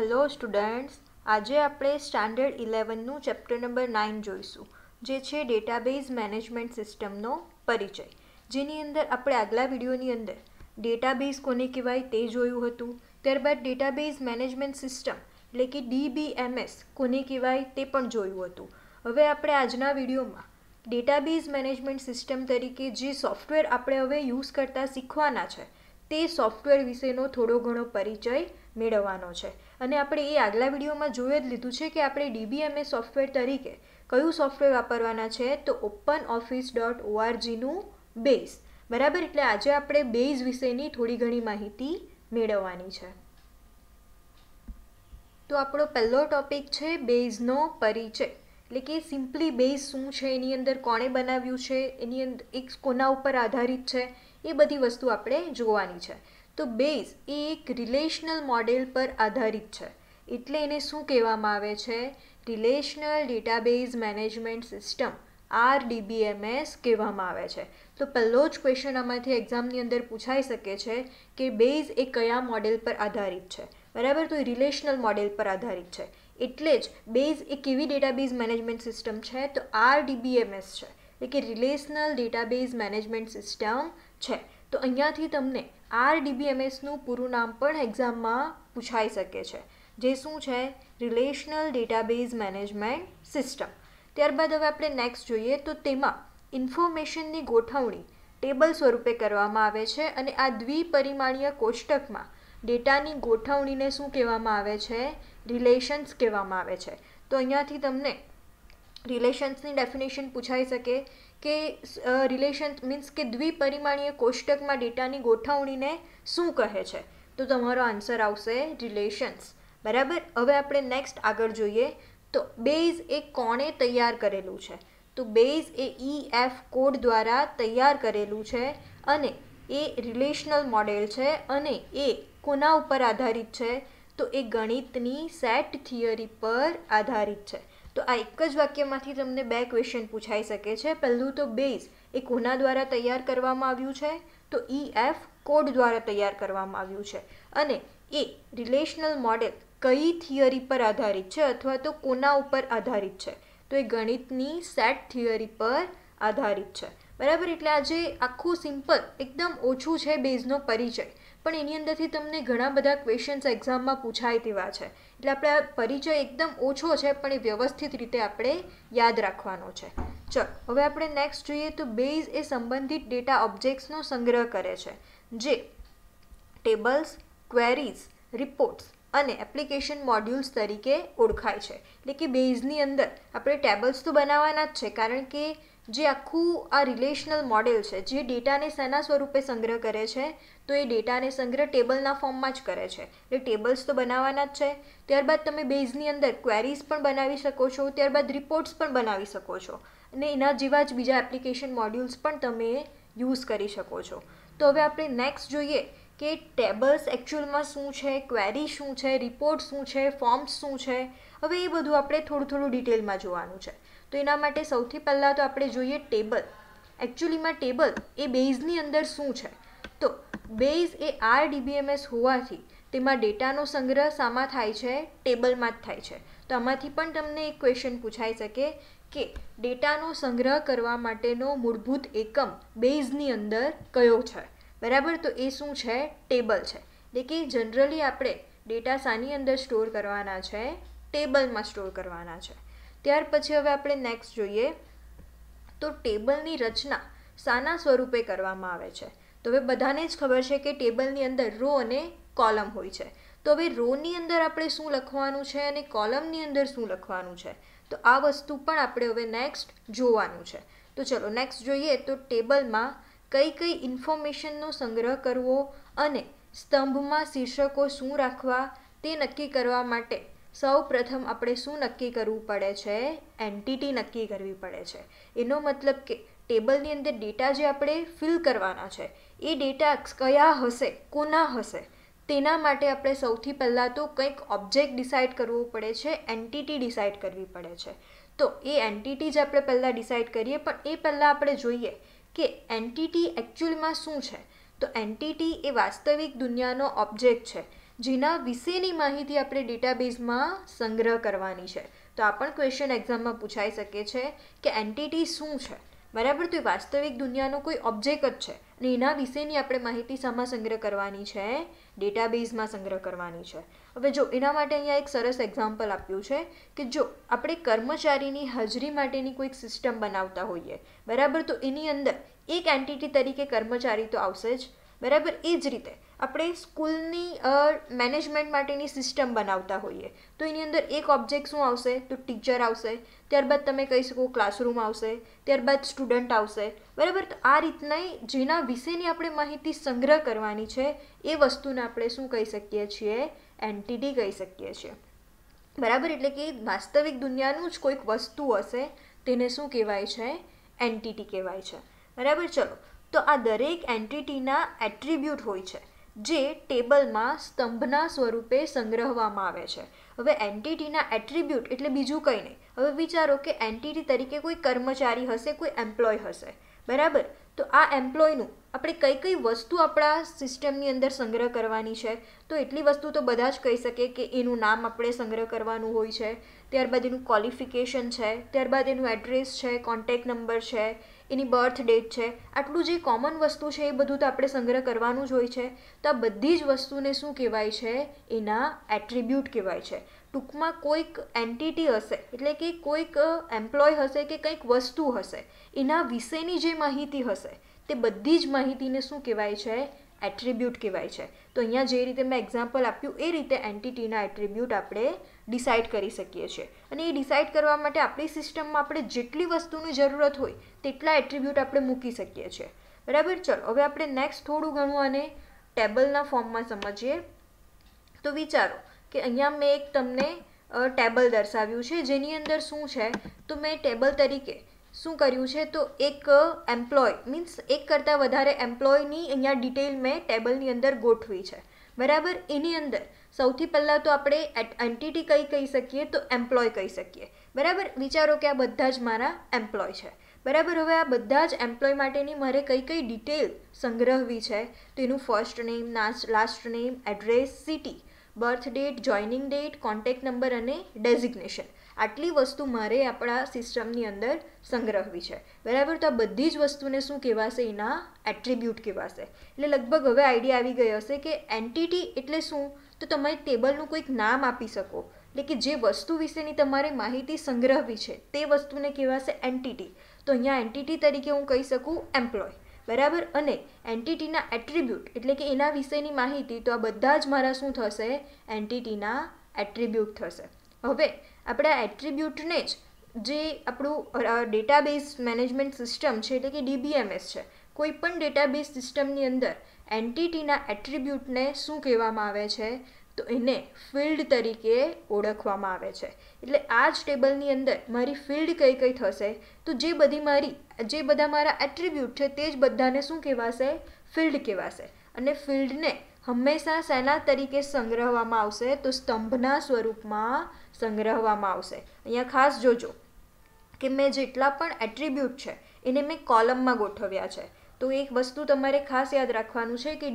Hello students, આજે આપણે standard 11નું chapter number 9 જોઈશું, જે છે ડેટાબેઝ મેનેજમેન્ટ સિસ્ટમનો પરિચય. જેની અંદર આપણે આગલા વિડીયોની અંદર ડેટાબેઝ કોને કહેવાય તે જોયું હતું. ત્યારબાદ ડેટાબેઝ મેનેજમેન્ટ સિસ્ટમ એટલે કે DBMS કોને કહેવાય તે પણ જોયું હતું. હવે આપણે આજના વિડીયોમાં ડેટાબેઝ મેનેજમેન્ટ સિસ્ટમ તરીકે જે સોફ્ટવેર આપણે હવે યુઝ કરતા શીખવાના છે તે સોફ્ટવેર વિશેનો થોડો ઘણો પરિચય મેળવવાનો છે. અને આપણે એ આગલા વિડીયોમાં જોઈ જ લીધું છે કે આપણે DBMS સોફ્ટવેર તરીકે કયું સોફ્ટવેર વાપરવાના છે, તો OpenOffice.orgનું બેઝ. બરાબર, એટલે આજે આપણે બેઝ વિશેની થોડી ઘણી માહિતી મેળવવાની છે. તો આપણો પહેલો ટોપિક છે બેઝનો પરિચય, એટલે કે સિમ્પલી બેઝ શું છે, એની અંદર કોણે બનાવ્યું છે, એની અંદર એક કોના ઉપર આધારિત છે, એ બધી વસ્તુ આપણે જોવાની છે. તો બેઝ એ એક રિલેશનલ મોડેલ પર આધારિત છે, એટલે એને શું કહેવામાં આવે છે? Relational database management system, RDBMS કહેવામાં આવે છે. તો પહેલો જ ક્વેશ્ચન આમાંથી એક્ઝામની અંદર પૂછાઈ શકે છે કે બેઝ એ કયા મોડેલ પર આધારિત છે. બરાબર, તો રિલેશનલ મોડેલ પર આધારિત છે, એટલે જ બેઝ એ કેવી ડેટાબેઝ મેનેજમેન્ટ સિસ્ટમ છે, તો RDBMS છે, એટલે કે રિલેશનલ ડેટાબેઝ મેનેજમેન્ટ સિસ્ટમ છે. તો અહીંયાથી તમને RDBMSનું પૂરું નામ પણ એક્ઝામમાં પૂછાઈ શકે છે, જે શું છે? Relational database management system. ત્યારબાદ હવે આપણે નેક્સ્ટ જોઈએ, તો તેમાં ઇન્ફોર્મેશનની ગોઠવણી ટેબલ સ્વરૂપે કરવામાં આવે છે, અને આ દ્વિપરિમાણીય કોષ્ટકમાં ડેટાની ગોઠવણીને શું કહેવામાં આવે છે? રિલેશન્સ કહેવામાં આવે છે. તો અહીંયાથી તમને રિલેશન્સની ડેફિનેશન પૂછાઈ શકે કે રિલેશન્સ મીન્સ કે દ્વિપરિમાણીય કોષ્ટકમાં ડેટાની ગોઠવણીને શું કહે છે? તો તમારો આન્સર આવશે રિલેશન્સ. બરાબર, હવે આપણે નેક્સ્ટ આગળ જોઈએ, તો બેઝ એ કોણે તૈયાર કરેલું છે? તો બેઝ એ EF કોડ દ્વારા તૈયાર કરેલું છે, અને એ રિલેશનલ મોડેલ છે, અને એ કોના ઉપર આધારિત છે? તો એ ગણિતની સેટ થિયરી પર આધારિત છે. તો આ એક જ વાક્યમાંથી તમને બે ક્વેશ્ચન પૂછાઈ શકે છે. પહેલું તો બેઝ એ કોના દ્વારા તૈયાર કરવામાં આવ્યું છે? તો EF કોડ દ્વારા તૈયાર કરવામાં આવ્યું છે, અને એ રિલેશનલ મોડેલ કઈ થિયરી પર આધારિત છે, અથવા તો કોના ઉપર આધારિત છે? તો એ ગણિતની સેટ થિયરી પર આધારિત છે. બરાબર, એટલે આજે આખું સિમ્પલ એકદમ ઓછું છે બેઝનો પરિચય, પણ એની અંદરથી તમને ઘણા બધા ક્વેશ્ચન્સ એક્ઝામમાં પૂછાય તેવા છે. એટલે આપણે આ પરિચય એકદમ ઓછો છે, પણ એ વ્યવસ્થિત રીતે આપણે યાદ રાખવાનો છે. ચલો, હવે આપણે નેક્સ્ટ જોઈએ, તો બેઝ એ સંબંધિત ડેટા ઓબ્જેક્ટ્સનો સંગ્રહ કરે છે, જે ટેબલ્સ, ક્વેરીઝ, રિપોર્ટ્સ અને એપ્લિકેશન મોડ્યુલ્સ તરીકે ઓળખાય છે. એટલે કે બેઝની અંદર આપણે ટેબલ્સ તો બનાવવાના જ છે, કારણ કે જે આખું આ રિલેશનલ મોડેલ છે, જે ડેટાને શેના સ્વરૂપે સંગ્રહ કરે છે? તો એ ડેટાને સંગ્રહ ટેબલના ફોર્મમાં જ કરે છે, એટલે ટેબલ્સ તો બનાવવાના જ છે. ત્યારબાદ તમે બેઝની અંદર ક્વેરીઝ પણ બનાવી શકો છો, ત્યારબાદ રિપોર્ટ્સ પણ બનાવી શકો છો, અને એના જેવા જ બીજા એપ્લિકેશન મોડ્યુલ્સ પણ તમે યુઝ કરી શકો છો. તો હવે આપણે નેક્સ્ટ જોઈએ કે ટેબલ્સ એકચ્યુઅલમાં શું છે, ક્વેરી શું છે, રિપોર્ટ શું છે, ફોર્મ્સ શું છે. હવે એ બધું આપણે થોડું થોડું ડિટેલમાં જોવાનું છે. તો એના માટે સૌથી પહેલાં તો આપણે જોઈએ ટેબલ. એકચ્યુઅલીમાં ટેબલ એ બેઝની અંદર શું છે? તો બેઝ એ RDBMS હોવાથી તેમાં ડેટાનો સંગ્રહ શામાં થાય છે? ટેબલમાં જ થાય છે. તો આમાંથી પણ તમને એક ક્વેશ્ચન પૂછાઈ શકે કે ડેટાનો સંગ્રહ કરવા માટેનો મૂળભૂત એકમ બેઝની અંદર કયો છે? બરાબર, તો એ શું છે? ટેબલ છે. એટલે કે જનરલી આપણે ડેટા શાની અંદર સ્ટોર કરવાના છે? ટેબલમાં સ્ટોર કરવાના છે. ત્યાર પછી હવે આપણે નેક્સ્ટ જોઈએ, તો ટેબલની રચના શાના સ્વરૂપે કરવામાં આવે છે? તો હવે બધાને જ ખબર છે કે ટેબલની અંદર રો અને કોલમ હોય છે. તો હવે રોની અંદર આપણે શું લખવાનું છે, અને કોલમની અંદર શું લખવાનું છે? તો આ વસ્તુ પણ આપણે હવે નેક્સ્ટ જોવાનું છે. તો ચલો નેક્સ્ટ જોઈએ, તો ટેબલમાં કઈ કઈ ઇન્ફોર્મેશનનો સંગ્રહ કરવો અને સ્તંભમાં શીર્ષકો શું રાખવા તે નક્કી કરવા માટે સૌ પ્રથમ આપણે શું નક્કી કરવું પડે છે? એન્ટિટી નક્કી કરવી પડે છે. એનો મતલબ કે ટેબલની અંદર ડેટા જે આપણે ફિલ કરવાના છે, એ ડેટા કયા હશે, કોના હશે, તેના માટે આપણે સૌથી પહેલાં તો કંઈક ઓબ્જેક્ટ ડિસાઇડ કરવું પડે છે, એન્ટિટી ડિસાઇડ કરવી પડે છે. તો એ એન્ટિટી જ આપણે પહેલાં ડિસાઇડ કરીએ, પણ એ પહેલાં આપણે જોઈએ કે એન્ટિટી એકચ્યુઅલમાં શું છે. તો એન્ટિટી એ વાસ્તવિક દુનિયાનો ઓબ્જેક્ટ છે, જેના વિશેની માહિતી આપણે ડેટાબેઝમાં સંગ્રહ કરવાની છે. તો આ પણ ક્વેશ્ચન એક્ઝામમાં પૂછાઈ શકે છે કે એન્ટિટી શું છે, બરાબર. તો એ વાસ્તવિક દુનિયાનો કોઈ ઓબ્જેક્ટ જ છે અને એના વિશેની આપણે માહિતી શામાં સંગ્રહ કરવાની છે? ડેટાબેઝમાં સંગ્રહ કરવાની છે. હવે જો એના માટે અહીંયા એક સરસ એક્ઝામ્પલ આપ્યું છે કે જો આપણે કર્મચારીની હાજરી માટેની કોઈક સિસ્ટમ બનાવતા હોઈએ, બરાબર, તો એની અંદર એક એન્ટિટી તરીકે કર્મચારી તો આવશે જ, બરાબર. એ જ રીતે આપણે સ્કૂલની મેનેજમેન્ટ માટેની સિસ્ટમ બનાવતા હોઈએ તો એની અંદર એક ઓબ્જેક્ટ શું આવશે? તો ટીચર આવશે, ત્યારબાદ તમે કહી શકો ક્લાસરૂમ આવશે, ત્યારબાદ સ્ટુડન્ટ આવશે, બરાબર. તો આ રીતના જેના વિશેની આપણે માહિતી સંગ્રહ કરવાની છે એ વસ્તુને આપણે શું કહી શકીએ છીએ? એન્ટિટી કહી શકીએ છીએ, બરાબર. એટલે કે વાસ્તવિક દુનિયાનું જ કોઈક વસ્તુ હશે તેને શું કહેવાય છે? એન્ટિટી કહેવાય છે, બરાબર. ચલો, તો આ દરેક એન્ટિટીના એટ્રીબ્યુટ હોય છે જે ટેબલમાં સ્તંભના સ્વરૂપે સંગ્રહવામાં આવે છે. હવે એન્ટિટીના એટ્રીબ્યુટ એટલે બીજું કંઈ નહીં. હવે વિચારો કે એન્ટિટી તરીકે કોઈ કર્મચારી હશે, કોઈ એમ્પ્લોય હશે, બરાબર. તો આ એમ્પ્લોયનું આપણે કઈ કઈ વસ્તુ આપણા સિસ્ટમની અંદર સંગ્રહ કરવાની છે? તો એટલી વસ્તુ તો બધા જ કહી શકે કે એનું નામ આપણે સંગ્રહ કરવાનું હોય છે, ત્યારબાદ એનું ક્વોલિફિકેશન છે, ત્યારબાદ એનું એડ્રેસ છે, કોન્ટેક્ટ નંબર છે, એની બર્થ ડેટ છે. આટલું જે કોમન વસ્તુ છે એ બધું તો આપણે સંગ્રહ કરવાનું જ હોય છે. તો આ બધી જ વસ્તુને શું કહેવાય છે? એના એટ્રીબ્યુટ કહેવાય છે. ટૂંકમાં કોઈક એન્ટિટી હશે એટલે કે કોઈક એમ્પ્લોય હશે કે કંઈક વસ્તુ હશે, એના વિશેની જે માહિતી હશે તે બધી જ માહિતીને શું કહેવાય છે? એટ્રીબ્યુટ કહેવાય છે. તો અહીંયા જે રીતે મેં એક્ઝામ્પલ આપ્યું એ રીતે એન્ટિટીના એટ્રીબ્યુટ આપણે ડિસાઇડ કરી શકીએ છીએ. અને એ ડિસાઇડ કરવા માટે આપણી સિસ્ટમમાં આપણે જેટલી વસ્તુની જરૂરત હોય તેટલા એટ્રીબ્યુટ આપણે મૂકી શકીએ છીએ, બરાબર. ચલો, હવે આપણે નેક્સ્ટ થોડું ઘણું આને ટેબલના ફોર્મમાં સમજીએ. તો વિચારો કે અહીંયા મેં એક તમને ટેબલ દર્શાવ્યું છે જેની અંદર શું છે? તો મેં ટેબલ તરીકે શું કર્યું છે? તો એક એમ્પ્લોય મીન્સ એક કરતાં વધારે એમ્પ્લોયની અહીંયા ડિટેલ મેં ટેબલની અંદર ગોઠવી છે, બરાબર. એની અંદર સૌથી પહેલાં તો આપણે એન્ટિટી કઈ કહી શકીએ? તો એમ્પ્લોય કહી શકીએ, બરાબર. વિચારો કે આ બધા જ મારા એમ્પ્લોય છે, બરાબર. હવે આ બધા જ એમ્પ્લોય માટેની મારે કઈ કઈ ડિટેલ સંગ્રહવી છે? તો એનું first name, last name, address, city, birth date, joining date, contact number અને ડેઝિગ્નેશન. આટલી વસ્તુ મારે આપણા સિસ્ટમની અંદર સંગ્રહવી છે, બરાબર. તો આ બધી જ વસ્તુને શું કહેવાશે? એના એટ્રીબ્યુટ કહેવાશે. એટલે લગભગ હવે આઈડિયા આવી ગઈ હશે કે એન્ટિટી એટલે શું? તો તમે ટેબલનું કોઈક નામ આપી શકો, એટલે કે જે વસ્તુ વિશેની તમારે માહિતી સંગ્રહવી છે તે વસ્તુને કહેવાશે એન્ટિટી. તો અહીંયા એન્ટિટી તરીકે હું કહી શકું એમ્પ્લોય, બરાબર. અને એન્ટિટીના એટ્રીબ્યુટ એટલે કે એના વિશેની માહિતી, તો આ બધા જ મારા શું થશે? એન્ટિટીના એટ્રીબ્યુટ થશે. હવે આપણે આ એટ્રીબ્યુટને જ જે આપણું ડેટાબેઝ મેનેજમેન્ટ સિસ્ટમ છે એટલે કે DBMS છે, કોઈ પણ ડેટાબેઝ સિસ્ટમની અંદર એન્ટિટીના એટ્રીબ્યુટને શું કહેવામાં આવે છે? તો એને ફિલ્ડ તરીકે ઓળખવામાં આવે છે. એટલે આ જ ટેબલની અંદર મારી ફિલ્ડ કઈ કઈ થશે? તો જે બધા મારા એટ્રીબ્યુટ છે તે જ બધાને શું કહેવાશે? ફિલ્ડ કહેવાશે. અને ફિલ્ડને હંમેશા શેના તરીકે સંગ્રહવામાં આવશે? તો સ્તંભના સ્વરૂપમાં સંગ્રહવામાં આવશે. અહીંયા ખાસ જોજો કે મેં જેટલા પણ એટ્રીબ્યુટ છે એને મેં કોલમમાં ગોઠવ્યા છે. તો એક વસ્તુ તમારે ખાસ યાદ રાખવાનું છે કે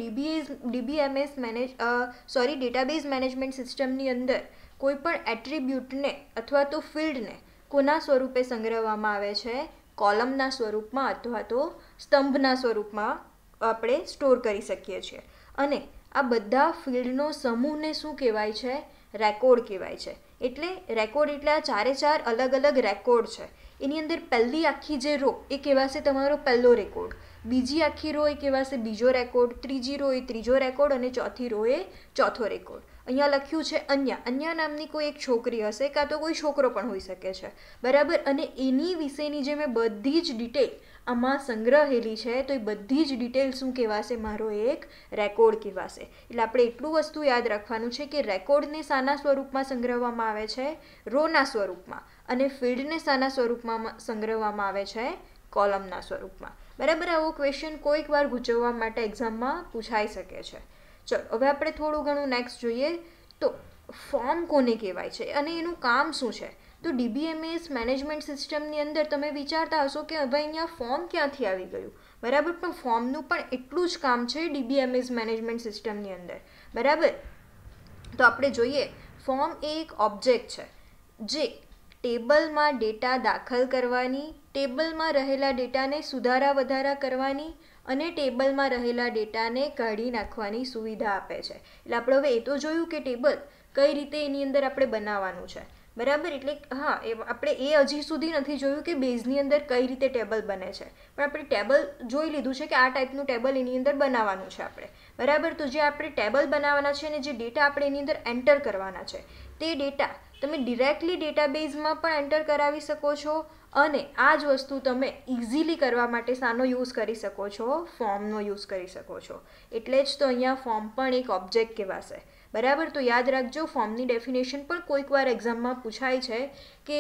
ડેટાબેઝ મેનેજમેન્ટ સિસ્ટમની અંદર કોઈ પણ એટ્રીબ્યુટને અથવા તો ફિલ્ડને કોના સ્વરૂપે સંગ્રહવામાં આવે છે? કોલમના સ્વરૂપમાં અથવા તો સ્તંભના સ્વરૂપમાં આપણે સ્ટોર કરી શકીએ છીએ. અને આ બધા ફિલ્ડનો સમૂહને શું કહેવાય છે? રેકોર્ડ કહેવાય છે. એટલે રેકોર્ડ એટલે આ ચારે અલગ અલગ રેકોર્ડ છે. એની અંદર પહેલી આખી જે રો એ કહેવાશે તમારો પહેલો રેકોર્ડ, બીજી આખી રો એ કહેવાશે બીજો રેકોર્ડ, ત્રીજી રો એ ત્રીજો રેકોર્ડ અને ચોથી રો એ ચોથો રેકોર્ડ. અહીંયા લખ્યું છે અન્યા નામની કોઈ એક છોકરી હશે કાં તો કોઈ છોકરો પણ હોઈ શકે છે, બરાબર. અને એની વિશેની જે મેં બધી જ ડિટેલ આમાં સંગ્રહેલી છે તો એ બધી જ ડિટેલ શું કહેવાશે? મારો એક રેકોર્ડ કહેવાશે. એટલે આપણે એટલું વસ્તુ યાદ રાખવાનું છે કે રેકોર્ડને શાના સ્વરૂપમાં સંગ્રહવામાં આવે છે? રોના સ્વરૂપમાં. અને ફિલ્ડને શાના સ્વરૂપમાં સંગ્રહવામાં આવે છે? કોલમના સ્વરૂપમાં, બરાબર. આવો ક્વેશ્ચન કોઈક વાર ગૂંચવવા માટે એક્ઝામમાં પૂછાઈ શકે છે. ચલો, હવે આપણે થોડું ઘણું નેક્સ્ટ જોઈએ. તો ફોર્મ કોને કહેવાય છે અને એનું કામ શું છે? તો DBMS મેનેજમેન્ટ સિસ્ટમની અંદર તમે વિચારતા હશો કે હવે અહીંયા ફોર્મ ક્યાંથી આવી ગયું, બરાબર. પણ ફોર્મનું પણ એટલું જ કામ છે DBMS મેનેજમેન્ટ સિસ્ટમની અંદર, બરાબર. તો આપણે જોઈએ ફોર્મ એ એક ઓબ્જેક્ટ છે જે ટેબલમાં ડેટા દાખલ કરવાની, ટેબલમાં રહેલા ડેટાને સુધારા વધારા કરવાની અને ટેબલમાં રહેલા ડેટાને કાઢી નાખવાની સુવિધા આપે છે. એટલે આપણે હવે એ તો જોયું કે ટેબલ કઈ રીતે એની અંદર આપણે બનાવવાનું છે, બરાબર. એટલે હા, આપણે એ હજી સુધી નથી જોયું કે બેઝની અંદર કઈ રીતે ટેબલ બને છે, પણ આપણે ટેબલ જોઈ લીધું છે કે આ ટાઈપનું ટેબલ એની અંદર બનાવવાનું છે આપણે, બરાબર. તો જે આપણે ટેબલ બનાવવાના છે અને જે ડેટા આપણે એની અંદર એન્ટર કરવાના છે તે ડેટા તમે ડિરેક્ટલી ડેટાબેઝમાં પણ એન્ટર કરાવી શકો છો અને આ જ વસ્તુ તમે ઇઝીલી કરવા માટે શાનો યુઝ કરી શકો છો? ફોર્મનો યુઝ કરી શકો છો. એટલે જ તો અહીંયા ફોર્મ પણ એક ઓબ્જેક્ટ કહેવાશે, બરાબર. તો યાદ રાખજો, ફોર્મની ડેફિનેશન પણ કોઈક વાર એક્ઝામમાં પૂછાય છે કે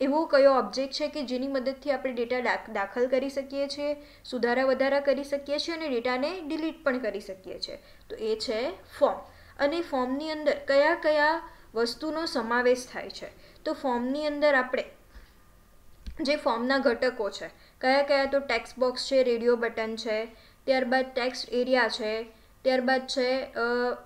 એવો કયો ઓબ્જેક્ટ છે કે જેની મદદથી આપણે ડેટા દાખલ કરી શકીએ છીએ, સુધારા વધારા કરી શકીએ છીએ અને ડેટાને ડિલીટ પણ કરી શકીએ છીએ. તો એ છે ફોર્મ. અને ફોર્મની અંદર કયા કયા વસ્તુનો સમાવેશ થાય છે? તો ફોર્મની અંદર આપણે જે ફોર્મના ઘટકો છે કયા કયા? તો ટેક્સ્ટ બોક્સ છે, રેડિયો બટન છે, ત્યારબાદ ટેક્સ્ટ એરિયા છે, ત્યારબાદ છે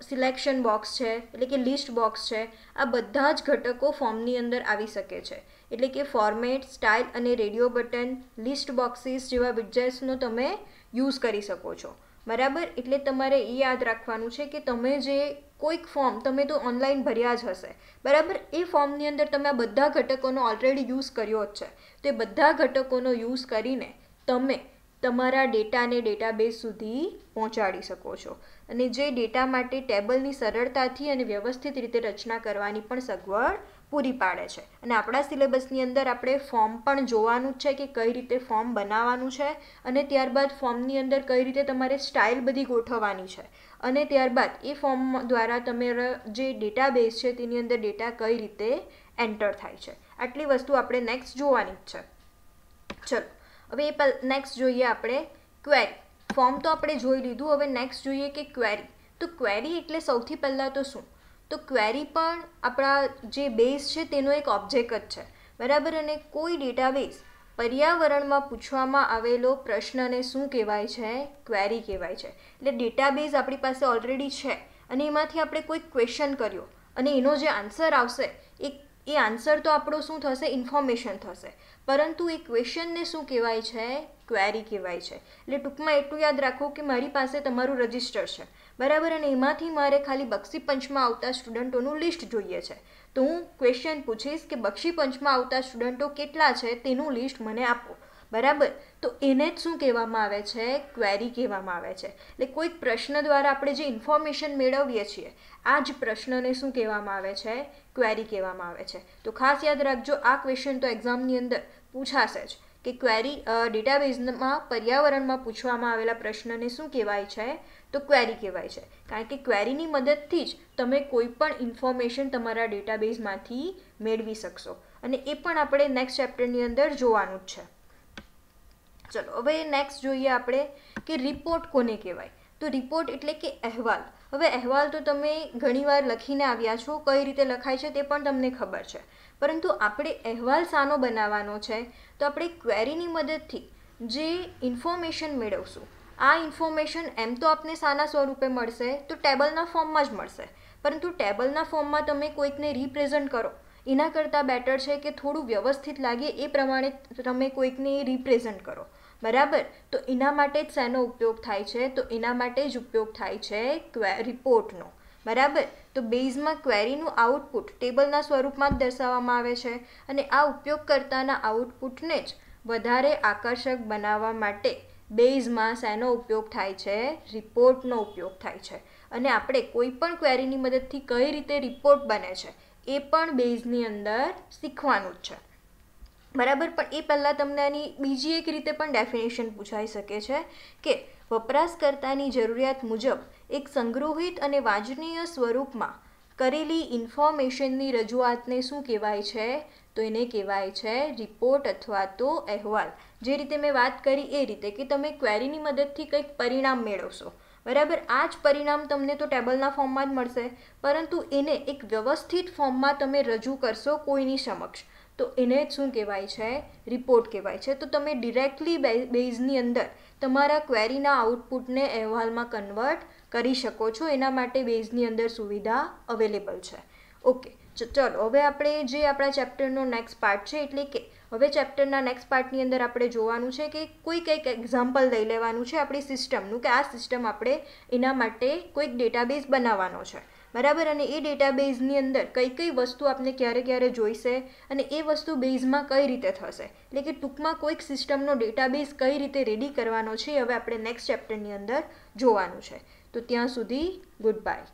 સિલેક્શન બોક્સ છે એટલે કે લિસ્ટ બોક્સ છે. આ બધા જ ઘટકો ફોર્મની અંદર આવી શકે છે. એટલે કે ફોર્મેટ, સ્ટાઇલ અને રેડિયો બટન, લિસ્ટ બોક્સીસ જેવા વિડજેટ્સનો તમે યુઝ કરી શકો છો, બરાબર. એટલે તમારે એ યાદ રાખવાનું છે કે તમે જે કોઈક ફોર્મ તમે તો ઓનલાઈન ભર્યા જ હશે, બરાબર. એ ફોર્મની અંદર તમે આ બધા ઘટકોનો ઓલરેડી યુઝ કર્યો જ છે. તો એ બધા ઘટકોનો યુઝ કરીને તમે તમારા ડેટાને ડેટાબેઝ સુધી પહોંચાડી શકો છો અને જે ડેટા માટે ટેબલની સરળતાથી અને વ્યવસ્થિત રીતે રચના કરવાની પણ સગવડ પૂરી પાડે છે. અને આપણા સિલેબસની અંદર આપણે ફોર્મ પણ જોવાનું જ છે કે કઈ રીતે ફોર્મ બનાવવાનું છે અને ત્યારબાદ ફોર્મની અંદર કઈ રીતે તમારે સ્ટાઇલ બધી ગોઠવવાની છે અને ત્યારબાદ એ ફોર્મ દ્વારા તમારા જે ડેટાબેઝ છે તેની અંદર ડેટા કઈ રીતે એન્ટર થાય છે. આટલી વસ્તુ આપણે નેક્સ્ટ જોવાની જ છે. ચલો હવે નેક્સ્ટ જોઈએ આપણે ક્વેરી. ફોર્મ તો આપણે જોઈ લીધું, હવે નેક્સ્ટ જોઈએ કે ક્વેરી. તો ક્વેરી એટલે સૌથી પહેલાં તો શું? તો ક્વેરી પણ આપણા જે બેઝ છે તેનો એક ઓબ્જેક્ટ જ છે, બરાબર. અને કોઈ ડેટાબેઝ પર્યાવરણમાં પૂછવામાં આવેલો પ્રશ્નને શું કહેવાય છે? ક્વેરી કહેવાય છે. એટલે ડેટાબેઝ આપણી પાસે ઓલરેડી છે અને એમાંથી આપણે કોઈ ક્વેશ્ચન કર્યો અને એનો જે આન્સર આવશે એ આન્સર તો આપણો શું થશે? ઇન્ફોર્મેશન થશે. પરંતુ એ ક્વેશ્ચનને શું કહેવાય છે? ક્વેરી કહેવાય છે. એટલે ટૂંકમાં એટલું યાદ રાખો કે મારી પાસે તમારું રજિસ્ટર છે, બરાબર. અને એમાંથી મારે ખાલી બક્ષીપંચમાં આવતા સ્ટુડન્ટોનું લિસ્ટ જોઈએ છે. તો હું ક્વેશ્ચન પૂછીશ કે બક્ષીપંચમાં આવતા સ્ટુડન્ટો કેટલા છે તેનું લિસ્ટ મને આપો, બરાબર. તો એને જ શું કહેવામાં આવે છે? ક્વેરી કહેવામાં આવે છે. એટલે કોઈક પ્રશ્ન દ્વારા આપણે જે ઇન્ફોર્મેશન મેળવીએ છીએ આ જ પ્રશ્નને શું કહેવામાં આવે છે? ક્વેરી કહેવામાં આવે છે. તો ખાસ યાદ રાખજો, આ ક્વેશ્ચન તો એક્ઝામની અંદર પૂછાશે જ કે ક્વેરી ડેટાબેઝમાં પર્યાવરણમાં પૂછવામાં આવેલા પ્રશ્નને શું કહેવાય છે? તો ક્વેરી કહેવાય છે. કારણ કે ક્વેરીની મદદથી જ તમે કોઈ પણ ઇન્ફોર્મેશન તમારા ડેટાબેઝમાંથી મેળવી શકશો અને એ પણ આપણે નેક્સ્ટ ચેપ્ટરની અંદર જોવાનું જ છે. ચલો હવે નેક્સ્ટ જોઈએ આપણે કે રિપોર્ટ કોને કહેવાય? તો રિપોર્ટ એટલે કે અહેવાલ. હવે અહેવાલ તો તમે ઘણીવાર લખીને આવ્યા છો, કઈ રીતે લખાય છે તે પણ તમને ખબર છે, પરંતુ આપણે અહેવાલ શાનો બનાવવાનો છે? તો આપણે ક્વેરીની મદદથી જે ઇન્ફોર્મેશન મેળવશું આ ઇન્ફોર્મેશન એમ તો આપને શાના સ્વરૂપે મળશે? તો ટેબલના ફોર્મમાં જ મળશે. પરંતુ ટેબલના ફોર્મમાં તમે કોઈકને રિપ્રેઝન્ટ કરો એના કરતાં બેટર છે કે થોડું વ્યવસ્થિત લાગે એ પ્રમાણે તમે કોઈકને રિપ્રેઝન્ટ કરો, બરાબર. તો એના માટે જ શેનો ઉપયોગ થાય છે? તો એના માટે જ ઉપયોગ થાય છે રિપોર્ટનો, બરાબર. તો બેઝમાં ક્વેરીનું આઉટપુટ ટેબલના સ્વરૂપમાં જ દર્શાવવામાં આવે છે અને આ ઉપયોગકર્તાના આઉટપુટને જ વધારે આકર્ષક બનાવવા માટે બેઝમાં શેનો ઉપયોગ થાય છે? રિપોર્ટનો ઉપયોગ થાય છે. અને આપણે કોઈ પણ ક્વેરીની મદદથી કઈ રીતે રિપોર્ટ બને છે એ પણ બેઝની અંદર શીખવાનું જ છે, બરાબર. પણ એ પહેલાં તમને આની બીજી એક રીતે પણ ડેફિનેશન પૂછાઈ શકે છે કે વપરાશકર્તાની જરૂરિયાત મુજબ એક સંગ્રહિત અને વાંચનીય સ્વરૂપમાં કરેલી ઇન્ફોર્મેશનની રજૂઆતને શું કહેવાય છે? તો એને કહેવાય છે રિપોર્ટ અથવા તો અહેવાલ. જે રીતે મેં વાત કરી એ રીતે કે તમે ક્વેરીની મદદથી કંઈક પરિણામ મેળવશો, બરાબર. આ જ પરિણામ તમને તો ટેબલના ફોર્મમાં જ મળશે, પરંતુ એને એક વ્યવસ્થિત ફોર્મમાં તમે રજૂ કરશો કોઈની સમક્ષ, તો એને જ શું કહેવાય છે? રિપોર્ટ કહેવાય છે. તો તમે ડિરેક્ટલી બેઝની અંદર તમારા ક્વેરીના આઉટપુટને અહેવાલમાં કન્વર્ટ કરી શકો છો. એના માટે બેઝની અંદર સુવિધા અવેલેબલ છે. ઓકે, ચલો હવે આપણે જે આપણા ચેપ્ટરનો નેક્સ્ટ પાર્ટ છે, એટલે કે હવે ચેપ્ટરના નેક્સ્ટ પાર્ટની અંદર આપણે જોવાનું છે કે કોઈક એક એક્ઝામ્પલ લઈ લેવાનું છે આપણી સિસ્ટમનું, કે આ સિસ્ટમ આપણે એના માટે કોઈક ડેટાબેઝ બનાવવાનો છે, બરાબર. અને એ ડેટાબેઝની અંદર કઈ કઈ વસ્તુ આપણે ક્યારે ક્યારે જોઈશે અને એ વસ્તુ બેઝમાં કઈ રીતે થશે, એટલે કે ટૂંકમાં કોઈક સિસ્ટમનો ડેટાબેઝ કઈ રીતે રેડી કરવાનો છે હવે આપણે નેક્સ્ટ ચેપ્ટરની અંદર જોવાનું છે. તો ત્યાં સુધી ગુડ બાય.